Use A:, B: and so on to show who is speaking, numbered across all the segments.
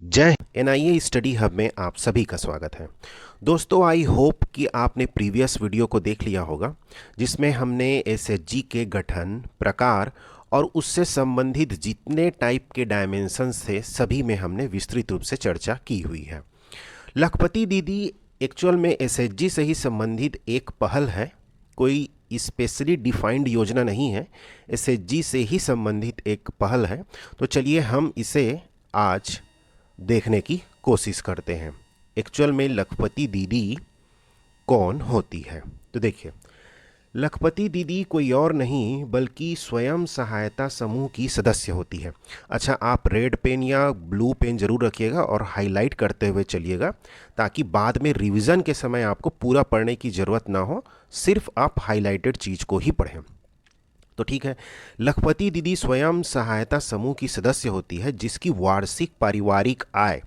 A: जय NIA study hub में आप सभी का स्वागत है। दोस्तों, आई होप कि आपने प्रीवियस वीडियो को देख लिया होगा जिसमें हमने एसएचजी के गठन, प्रकार और उससे संबंधित जितने टाइप के डायमेंशंस थे सभी में हमने विस्तृत रूप से चर्चा की हुई है। लखपति दीदी एक्चुअल में एसएचजी से ही संबंधित एक पहल है, कोई स्पेशली डिफाइंड योजना नहीं है, एसएचजी से ही संबंधित एक पहल है। तो चलिए हम इसे आज देखने की कोशिश करते हैं। एक्चुअल में लखपति दीदी कौन होती है? तो देखिए, लखपति दीदी कोई और नहीं बल्कि स्वयं सहायता समूह की सदस्य होती है। अच्छा, आप रेड पेन या ब्लू पेन जरूर रखिएगा और हाईलाइट करते हुए चलिएगा ताकि बाद में रिवीजन के समय आपको पूरा पढ़ने की ज़रूरत ना हो, सिर्फ आप हाईलाइटेड चीज़ को ही पढ़ें। तो ठीक है, लखपति दीदी स्वयं सहायता समूह की सदस्य होती है जिसकी वार्षिक पारिवारिक आय,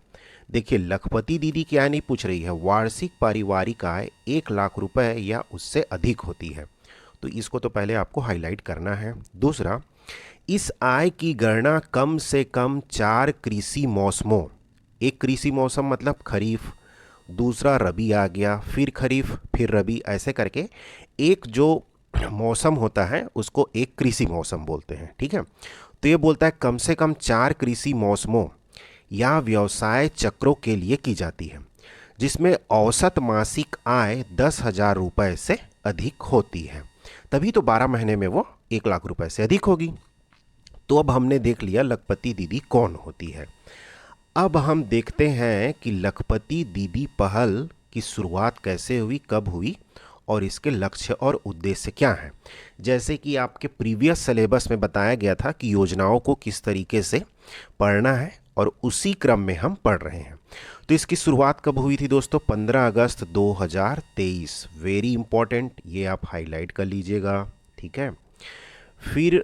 A: देखिए लखपति दीदी क्या नहीं पूछ रही है, वार्षिक पारिवारिक आय 1,00,000 रुपए या उससे अधिक होती है। तो इसको तो पहले आपको हाईलाइट करना है। दूसरा, इस आय की गणना कम से कम 4 कृषि मौसमों, एक कृषि मौसम मतलब खरीफ, दूसरा रबी आ गया, फिर खरीफ, फिर रबी, ऐसे करके एक जो मौसम होता है उसको एक कृषि मौसम बोलते हैं। ठीक है, तो ये बोलता है कम से कम 4 कृषि मौसमों या व्यवसाय चक्रों के लिए की जाती है जिसमें औसत मासिक आय 10,000 रुपये से अधिक होती है, तभी तो 12 महीने में वो 1,00,000 रुपये से अधिक होगी। तो अब हमने देख लिया लखपति दीदी कौन होती है। अब हम देखते हैं कि लखपति दीदी पहल की शुरुआत कैसे हुई, कब हुई और इसके लक्ष्य और उद्देश्य क्या हैं। जैसे कि आपके प्रीवियस सिलेबस में बताया गया था कि योजनाओं को किस तरीके से पढ़ना है और उसी क्रम में हम पढ़ रहे हैं। तो इसकी शुरुआत कब हुई थी दोस्तों? 15 अगस्त 2023। वेरी इंपॉर्टेंट, ये आप हाईलाइट कर लीजिएगा। ठीक है, फिर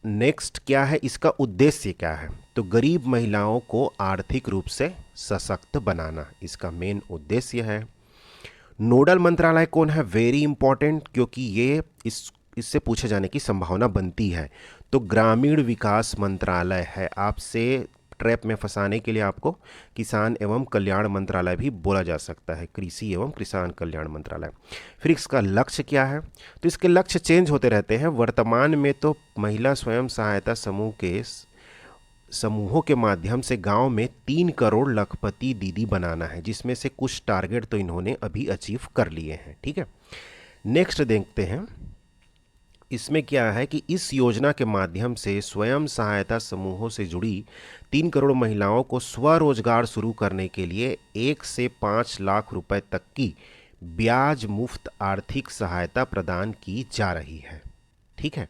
A: नेक्स्ट क्या है, इसका उद्देश्य क्या है? तो गरीब महिलाओं को आर्थिक रूप से सशक्त बनाना इसका मेन उद्देश्य है। नोडल मंत्रालय कौन है? वेरी इंपॉर्टेंट, क्योंकि ये इससे पूछे जाने की संभावना बनती है। तो ग्रामीण विकास मंत्रालय है। आपसे ट्रैप में फंसाने के लिए आपको किसान एवं कल्याण मंत्रालय भी बोला जा सकता है, कृषि एवं किसान कल्याण मंत्रालय। फिर इसका लक्ष्य क्या है? तो इसके लक्ष्य चेंज होते रहते हैं। वर्तमान में तो महिला स्वयं सहायता समूहों के माध्यम से गांव में 3 करोड़ लखपति दीदी बनाना है, जिसमें से कुछ टारगेट तो इन्होंने अभी अचीव कर लिए हैं। ठीक है, नेक्स्ट देखते हैं इसमें क्या है कि इस योजना के माध्यम से स्वयं सहायता समूहों से जुड़ी 3 करोड़ महिलाओं को स्वरोजगार शुरू करने के लिए 1 से 5 लाख रुपए तक की ब्याज मुफ्त आर्थिक सहायता प्रदान की जा रही है। ठीक है,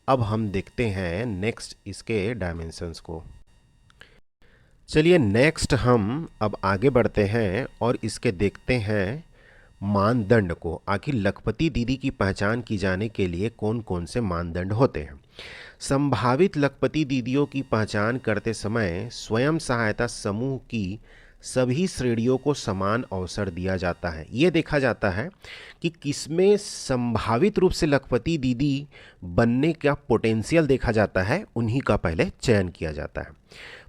A: अब हम देखते हैं नेक्स्ट इसके डायमेंशंस को। चलिए नेक्स्ट हम अब आगे बढ़ते हैं और इसके देखते हैं मानदंड को। आखिर लखपति दीदी की पहचान की जाने के लिए कौन कौन से मानदंड होते हैं? संभावित लखपति दीदियों की पहचान करते समय स्वयं सहायता समूह की सभी श्रेणियों को समान अवसर दिया जाता है। ये देखा जाता है कि किसमें संभावित रूप से लखपति दीदी बनने का पोटेंशियल देखा जाता है, उन्हीं का पहले चयन किया जाता है।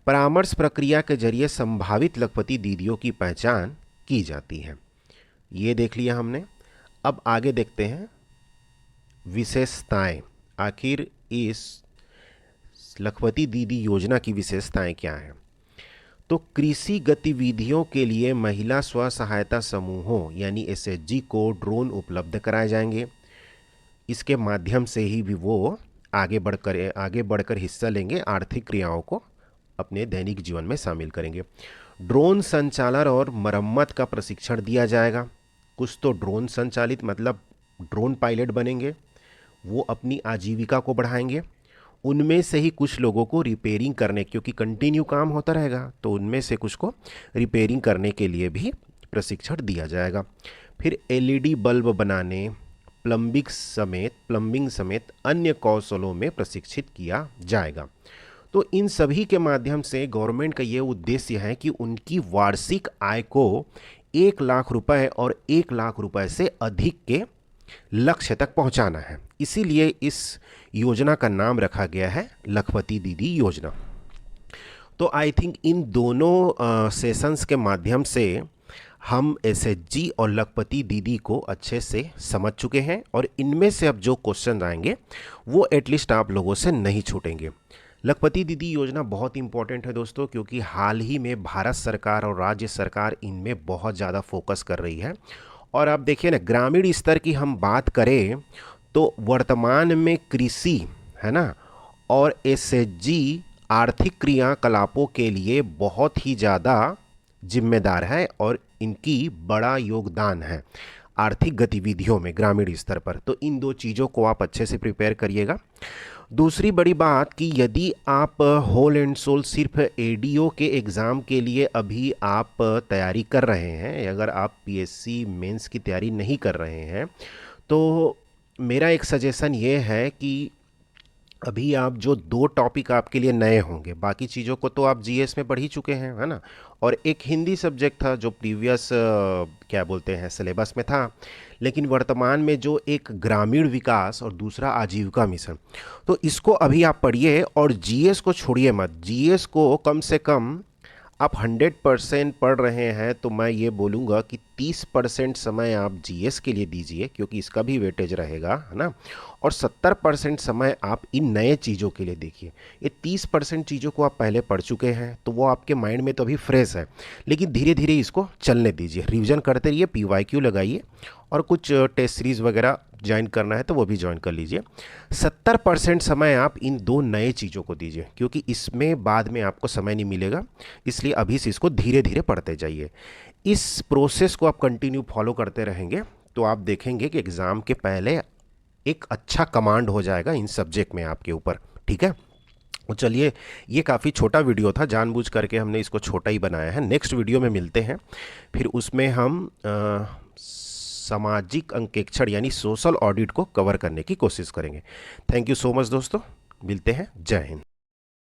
A: परामर्श प्रक्रिया के जरिए संभावित लखपति दीदियों की पहचान की जाती है। ये देख लिया हमने। अब आगे देखते हैं विशेषताएं। आखिर इस लखपति दीदी योजना की विशेषताएं क्या हैं? तो कृषि गतिविधियों के लिए महिला स्व सहायता समूहों यानी एसएचजी को ड्रोन उपलब्ध कराए जाएंगे। इसके माध्यम से ही भी वो आगे बढ़कर हिस्सा लेंगे, आर्थिक क्रियाओं को अपने दैनिक जीवन में शामिल करेंगे। ड्रोन संचालन और मरम्मत का प्रशिक्षण दिया जाएगा। कुछ तो ड्रोन संचालित मतलब ड्रोन पायलट बनेंगे, वो अपनी आजीविका को बढ़ाएंगे। उनमें से ही कुछ लोगों को रिपेयरिंग करने, क्योंकि कंटिन्यू काम होता रहेगा, तो उनमें से कुछ को रिपेयरिंग करने के लिए भी प्रशिक्षण दिया जाएगा। फिर एलईडी बल्ब बनाने, प्लम्बिंग समेत अन्य कौशलों में प्रशिक्षित किया जाएगा। तो इन सभी के माध्यम से गवर्नमेंट का ये उद्देश्य है कि उनकी वार्षिक आय को 1,00,000 रुपए और 1,00,000 रुपए से अधिक के लक्ष्य तक पहुंचाना है। इसीलिए इस योजना का नाम रखा गया है लखपति दीदी योजना। तो आई थिंक इन दोनों सेशंस के माध्यम से हम एसएचजी और लखपति दीदी को अच्छे से समझ चुके हैं और इनमें से अब जो क्वेश्चन आएंगे वो एटलीस्ट आप लोगों से नहीं छूटेंगे। लखपति दीदी योजना बहुत इंपॉर्टेंट है दोस्तों, क्योंकि हाल ही में भारत सरकार और राज्य सरकार इनमें बहुत ज़्यादा फोकस कर रही है। और आप देखिए ना, ग्रामीण स्तर की हम बात करें तो वर्तमान में कृषि है ना और एसएचजी आर्थिक क्रियाकलापों के लिए बहुत ही ज़्यादा जिम्मेदार है और इनकी बड़ा योगदान है आर्थिक गतिविधियों में ग्रामीण स्तर पर। तो इन दो चीज़ों को आप अच्छे से प्रिपेयर करिएगा। दूसरी बड़ी बात कि यदि आप होल एंड सोल सिर्फ एडीओ के एग्ज़ाम के लिए अभी आप तैयारी कर रहे हैं, अगर आप पीएससी मेंस की तैयारी नहीं कर रहे हैं, तो मेरा एक सजेशन ये है कि अभी आप जो 2 टॉपिक आपके लिए नए होंगे, बाकी चीज़ों को तो आप जीएस में पढ़ ही चुके हैं है ना, और एक हिंदी सब्जेक्ट था जो प्रीवियस क्या बोलते हैं सिलेबस में था, लेकिन वर्तमान में जो एक ग्रामीण विकास और दूसरा आजीविका मिशन, तो इसको अभी आप पढ़िए और जीएस को छोड़िए मत। जीएस को कम से कम आप 100% पढ़ रहे हैं तो मैं ये बोलूँगा कि 30% समय आप जीएस के लिए दीजिए, क्योंकि इसका भी वेटेज रहेगा है ना, और 70% समय आप इन नए चीज़ों के लिए देखिए। ये 30% चीज़ों को आप पहले पढ़ चुके हैं तो वो आपके माइंड में तो अभी फ्रेश है, लेकिन धीरे धीरे इसको चलने दीजिए, रिवीजन करते रहिए, पीवाईक्यू लगाइए और कुछ टेस्ट सीरीज़ वगैरह ज्वाइन करना है तो वो भी ज्वाइन कर लीजिए। 70% समय आप इन 2 नए चीज़ों को दीजिए, क्योंकि इसमें बाद में आपको समय नहीं मिलेगा, इसलिए अभी से इसको धीरे धीरे पढ़ते जाइए। इस प्रोसेस को आप कंटिन्यू फॉलो करते रहेंगे तो आप देखेंगे कि एग्ज़ाम के पहले एक अच्छा कमांड हो जाएगा इन सब्जेक्ट में आपके ऊपर। ठीक है, तो चलिए, ये काफ़ी छोटा वीडियो था, जानबूझ करके हमने इसको छोटा ही बनाया है। नेक्स्ट वीडियो में मिलते हैं, फिर उसमें हम सामाजिक अंकेक्षण यानी सोशल ऑडिट को कवर करने की कोशिश करेंगे। थैंक यू सो मच दोस्तों, मिलते हैं, जय हिंद।